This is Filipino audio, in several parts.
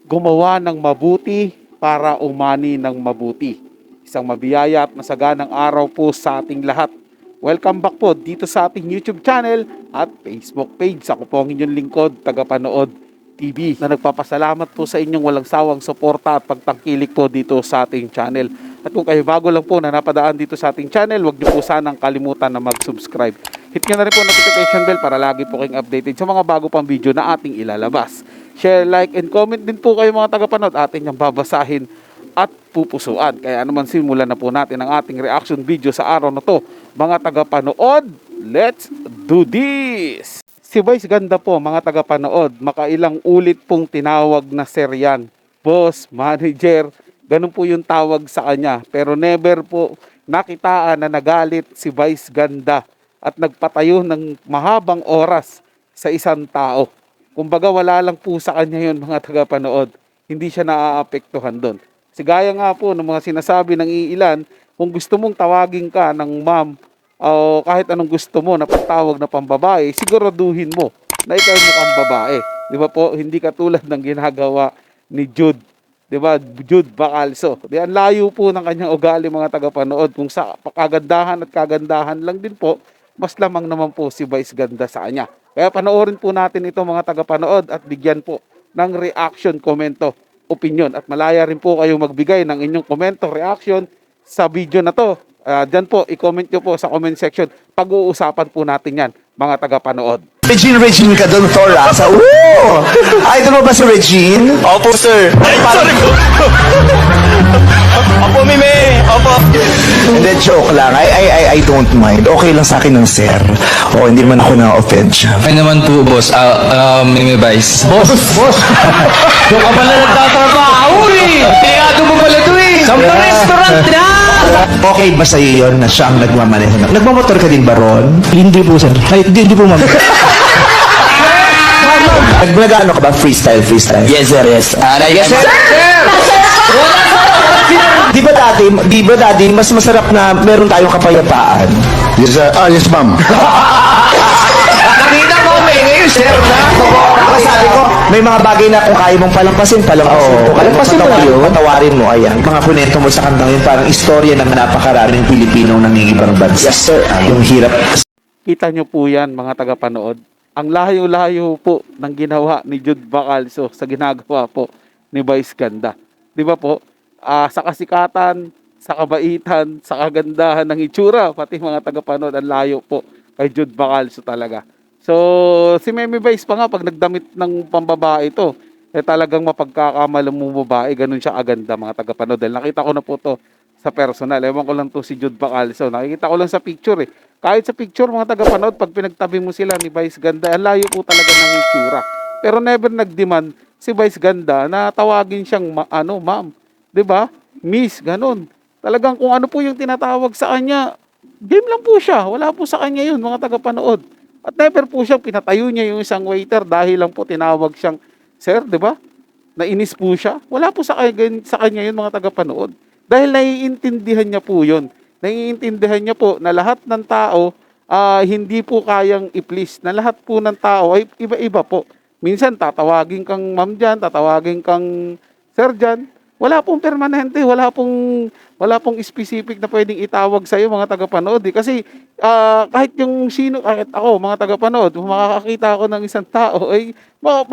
gumawa ng mabuti para umani ng mabuti. Isang mabiyaya at masaganang araw po sa ating lahat. Welcome back po dito sa ating YouTube channel at Facebook page. Ako po ang inyong lingkod, Tagapanood TV, na nagpapasalamat po sa inyong walang sawang suporta at pagtangkilik po dito sa ating channel. At kung kayo bago lang po na napadaan dito sa ating channel, huwag niyo po sanang kalimutan na mag-subscribe. Hit nyo na rin po notification bell para lagi po kayong updated sa mga bago pang video na ating ilalabas. Share, like, and comment din po kayo mga tagapanood. Atin yung babasahin at pupusuan. Kaya naman simulan na po natin ang ating reaction video sa araw na to. Mga tagapanood, let's do this! Si Vice Ganda po mga tagapanood, makailang ulit pong tinawag na sir yan. Boss, manager, ganun po yung tawag sa kanya. Pero never po nakitaan na nagalit si Vice Ganda at nagpatayo ng mahabang oras sa isang tao. Kumbaga wala lang po sa kanya yun mga tagapanood. Hindi siya naaapektuhan doon. Sigaya nga po ng mga sinasabi ng iilan, kung gusto mong tawagin ka ng ma'am o kahit anong gusto mo na pagtawag na pambabae, siguraduhin mo na ikaw mukhang babae. Di ba po? Hindi katulad ng ginagawa ni Jude. Di ba? Jude Bacalso. Di, ang layo po ng kanyang ugali mga tagapanood. Kung sa kagandahan at kagandahan lang din po, mas lamang naman po si Vice Ganda sa kanya. Kaya panoorin po natin ito mga tagapanood at bigyan po ng reaction, komento, opinion. At malaya rin po kayong magbigay ng inyong komento, reaction sa video na to. Diyan po, i-comment nyo po sa comment section. Pag-uusapan po natin yan mga tagapanood. Regine ka doon, Thorax. Idol mo ba si Regine? Opo, sir. Ay, sorry po. Opo, Mime. Opo. Hindi, joke lang. I don't mind. Okay lang sa akin ng sir. O, hindi naman ako na-offend siya. Ay naman po, boss. Mime Vice. Boss! Doon ka pala nagtatrabaho eh! Tinigado mo pala ito eh! Sa restaurant na! Okay ba sa'yo yun na siya ang nagmamaneho? Nagmamotor ka din ba, Ron? Hindi po sir. Ay, hindi po ma'am. Nag-ano ka ba? Freestyle? Yes, sir. Yes. Yes, sir. Di ba dati, mas masarap na meron tayong kapayapaan? Yes, sir. Yes, ma'am. Nakita mo, may ngayon sir na. Sabi ko, may mga bagay na kung kaya mong palampasin mo. Palampasin mo lang yun. Patawarin mo, ayan. Mga kunento mo sa kantang yun, parang istorya ng napakaraming Pilipinong nangingibang bansa. Yes, sir. Yung hirap. Kita nyo po yan mga tagapanood. Ang layo-layo po ng ginawa ni Jude Bacalso sa ginagawa po ni Vice Ganda. Di ba po? Sa kasikatan, sa kabaitan, sa kagandahan ng itsura, pati mga tagapanood, ang layo po kay Jude Bacalso talaga. So, si Meme Vice pa nga, pag nagdamit ng pambabae ito, talagang mapagkakamalang mo babae, ganun siya aganda mga tagapanood. Dahil nakita ko na po to sa personal. Ewan ko lang to si Jude Bacalso. Nakikita ko lang sa picture eh. Kahit sa picture mga tagapanood, pag pinagtabi mo sila ni Vice Ganda, ang layo po talaga ng itsura. Pero never nag-demand si Vice Ganda na tawagin siyang ma'am. 'Di ba? Miss, ganun. Talagang kung ano po yung tinatawag sa kanya, game lang po siya. Wala po sa kanya yun mga tagapanood. At never po siyang pinatayo niya yung isang waiter dahil lang po tinawag siyang sir, 'di ba? Nainis po siya. Wala po sa kanya yun mga tagapanood. Dahil naiintindihan niya po yun. Naiintindihan niya po na lahat ng tao hindi po kayang i-please. Na lahat po ng tao ay iba-iba po. Minsan tatawagin kang ma'am dyan, tatawagin kang sir dyan. Wala pong permanente, wala pong specific na pwedeng itawag sa iyo mga tagapanood. Kasi kahit yung sino, kahit ako mga tagapanood, kung makakakita ako ng isang tao, ay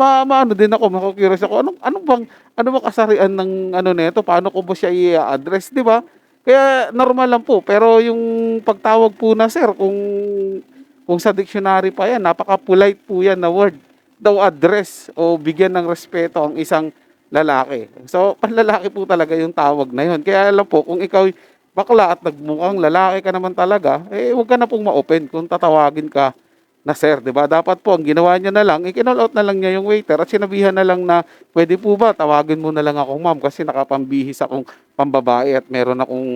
maano din ako, makakurious ako. Ano bang kasarian ng nito? Paano ko ba siya i-address, di ba? Kaya normal lang po. Pero yung pagtawag po na sir, kung sa dictionary pa yan, napaka-polite po yan na word. Daw address o bigyan ng respeto ang isang lalaki. So, panlalaki po talaga yung tawag na yun. Kaya alam po, kung ikaw bakla at nagmukhang lalaki ka naman talaga, huwag ka na pong ma-open kung tatawagin ka na sir, di ba? Dapat po, ang ginawa niya na lang, ikinall out na lang niya yung waiter at sinabihan na lang na, pwede po ba, tawagin mo na lang akong ma'am kasi nakapambihis akong pambabae at meron akong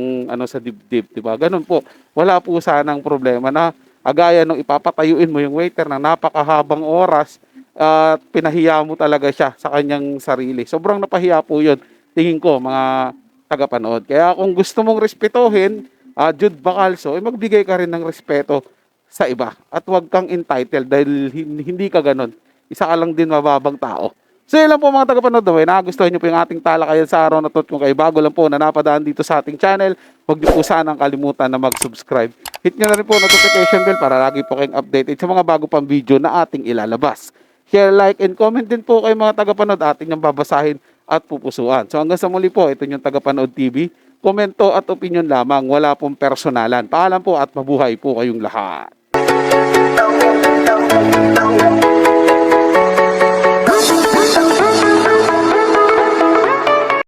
sa dibdib, di ba? Ganun po. Wala po sanang problema na agaya nung ipapatayuin mo yung waiter na napakahabang oras at pinahiya mo talaga siya sa kanyang sarili. Sobrang napahiya po yun, tingin ko, mga tagapanood. Kaya kung gusto mong respetuhin, Jude Bacalso, magbigay ka rin ng respeto sa iba. At huwag kang entitled dahil hindi ka ganon. Isa ka lang din mababang tao. So yun lang po mga tagapanood, nagustuhan nyo po yung ating talakayan sa araw na to. Kung kayo bago lang po na napadaan dito sa ating channel, huwag nyo po sanang kalimutan na mag-subscribe. Hit nyo na rin po notification bell para lagi po kayong updated sa mga bago pang video na ating ilalabas. Share, like, and comment din po kayo mga tagapanood, ating yung babasahin at pupusuan. So hanggang sa muli po, ito yung Tagapanood TV. Komento at opinion lamang, wala pong personalan. Paalam po at mabuhay po kayong lahat.